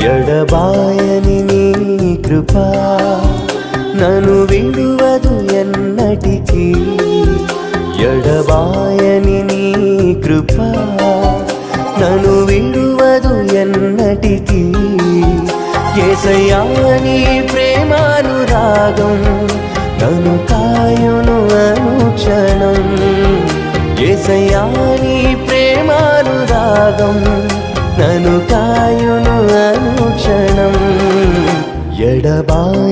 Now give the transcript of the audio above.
ఎడబాయని నీ కృపా నన్ను విడువదు ఎన్నటికీ. ఎడబాయని నీ కృపా నన్ను విడువదు ఎన్నటికీ. యేసయ్యా నీ ప్రేమానురాగం నన్ను కాయును అనుక్షణం. యేసయ్యా నీ ప్రేమానురాగం నన్ను కాయును అనుక్షణం. ఎడబాయ